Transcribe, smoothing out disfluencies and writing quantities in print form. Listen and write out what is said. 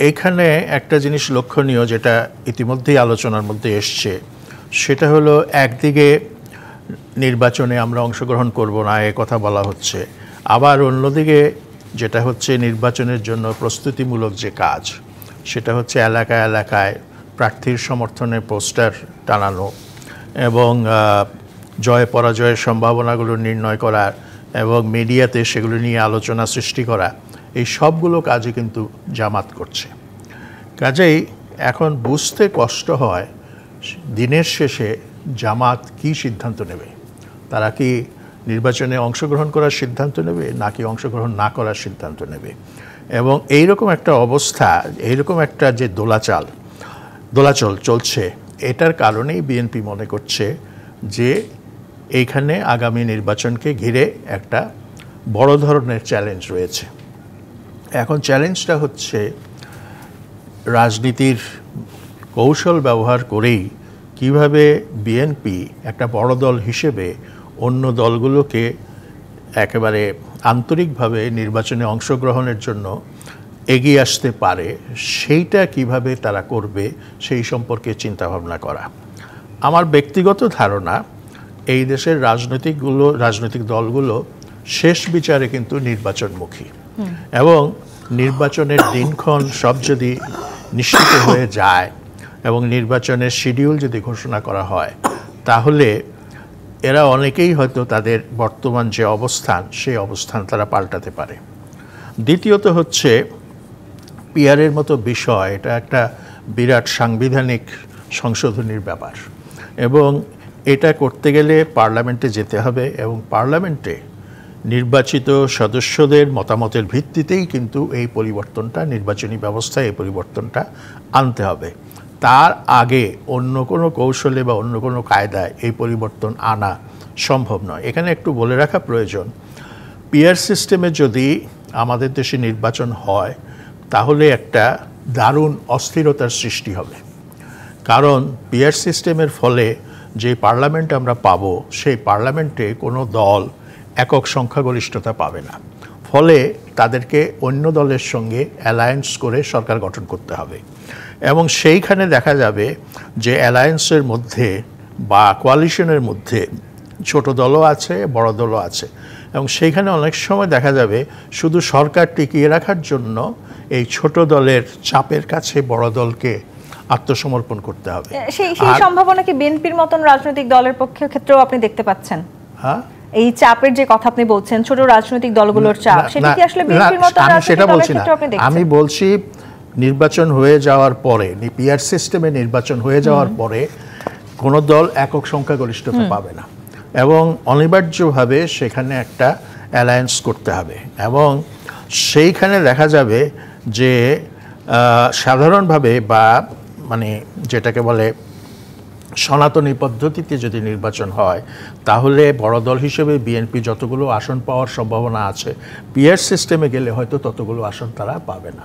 এইখানে একটা জিনিস লক্ষণীয়, যেটা ইতিমধ্যেই আলোচনার মধ্যে এসছে, সেটা হলো একদিকে নির্বাচনে আমরা অংশগ্রহণ করব না এ কথা বলা হচ্ছে, আবার অন্যদিকে যেটা হচ্ছে নির্বাচনের জন্য প্রস্তুতিমূলক যে কাজ, সেটা হচ্ছে এলাকায় এলাকায় প্রার্থীর সমর্থনে পোস্টার টানানো এবং জয় পরাজয়ের সম্ভাবনাগুলো নির্ণয় করা এবং মিডিয়াতে সেগুলো নিয়ে আলোচনা সৃষ্টি করা, এই সবগুলো কাজে কিন্তু জামাত করছে। কাজেই এখন বুঝতে কষ্ট হয় দিনের শেষে জামাত কি সিদ্ধান্ত নেবে। তারা কি নির্বাচনে অংশগ্রহণ করার সিদ্ধান্ত নেবে নাকি অংশগ্রহণ না করার সিদ্ধান্ত নেবে। এবং এইরকম একটা অবস্থা, এইরকম একটা যে দোলাচল চলছে, এটার কারণেই বিএনপি মনে করছে যে এইখানে আগামী নির্বাচনকে ঘিরে একটা বড় ধরনের চ্যালেঞ্জ রয়েছে। এখন চ্যালেঞ্জটা হচ্ছে রাজনীতির কৌশল ব্যবহার করেই কিভাবে বিএনপি একটা বড় দল হিসেবে অন্য দলগুলোকে একেবারে আন্তরিকভাবে নির্বাচনে অংশগ্রহণের জন্য এগিয়ে আসতে পারে, সেইটা কিভাবে তারা করবে সেই সম্পর্কে চিন্তাভাবনা করা। আমার ব্যক্তিগত ধারণা, এই দেশের রাজনৈতিক দলগুলো শেষ বিচারে কিন্তু নির্বাচনমুখী, এবং নির্বাচনের দিনক্ষণ সব যদি নিশ্চিত হয়ে যায় এবং নির্বাচনের শিডিউল যদি ঘোষণা করা হয়, তাহলে এরা অনেকেই হয়তো তাদের বর্তমান যে অবস্থান, সেই অবস্থান তারা পাল্টাতে পারে। দ্বিতীয়ত হচ্ছে পিআরের মতো বিষয়, এটা একটা বিরাট সাংবিধানিক সংশোধনীর ব্যাপার, এবং এটা করতে গেলে পার্লামেন্টে যেতে হবে এবং পার্লামেন্টে নির্বাচিত সদস্যদের মতামতের ভিত্তিতেই কিন্তু এই পরিবর্তনটা, নির্বাচনী ব্যবস্থায় এই পরিবর্তনটা আনতে হবে। তার আগে অন্য কোনো কৌশলে বা অন্য কোনো কায়দায় এই পরিবর্তন আনা সম্ভব নয়। এখানে একটু বলে রাখা প্রয়োজন, পিআর সিস্টেমে যদি আমাদের দেশে নির্বাচন হয়, তাহলে একটা দারুণ অস্থিরতার সৃষ্টি হবে। কারণ পিআর সিস্টেমের ফলে যে পার্লামেন্ট আমরা পাবো, সেই পার্লামেন্টে কোনো দল একক সংখ্যাগরিষ্ঠতা পাবে না। ফলে তাদেরকে অন্য দলের সঙ্গে অ্যালায়েন্স করে সরকার গঠন করতে হবে, এবং সেইখানে দেখা যাবে যে অ্যালায়েন্সের মধ্যে বা কোয়ালিশনের মধ্যে ছোট দলও আছে, বড় দলও আছে, এবং সেইখানে অনেক সময় দেখা যাবে শুধু সরকার টিকিয়ে রাখার জন্য এই ছোট দলের চাপের কাছে বড় দলকে আত্মসমর্পণ করতে হবে। সেই সম্ভাবনা কি বিএনপির মতন রাজনৈতিক দলের পক্ষে ক্ষেত্রেও আপনি দেখতে পাচ্ছেন? হ্যাঁ, এই চাপের যে কথা আপনি বলছেন, ছোট রাজনৈতিক দলগুলোর চাপ, সেটা কি আসলে বিএনপির মতন রাজনৈতিক দলের ক্ষেত্রে আপনি দেখছেন? আমি বলছি নির্বাচন হয়ে যাওয়ার পরে, পিআর সিস্টেমে নির্বাচন হয়ে যাওয়ার পরে কোনো দল একক সংখ্যাগরিষ্ঠতা পাবে না, এবং অনিবার্যভাবে সেখানে একটা অ্যালায়েন্স করতে হবে, এবং সেইখানে দেখা যাবে যে সাধারণভাবে বা মানে যেটাকে বলে সনাতনী পদ্ধতিতে যদি নির্বাচন হয়, তাহলে বড় দল হিসেবে বিএনপি যতগুলো আসন পাওয়ার সম্ভাবনা আছে, পিআর সিস্টেমে গেলে হয়তো ততগুলো আসন তারা পাবে না।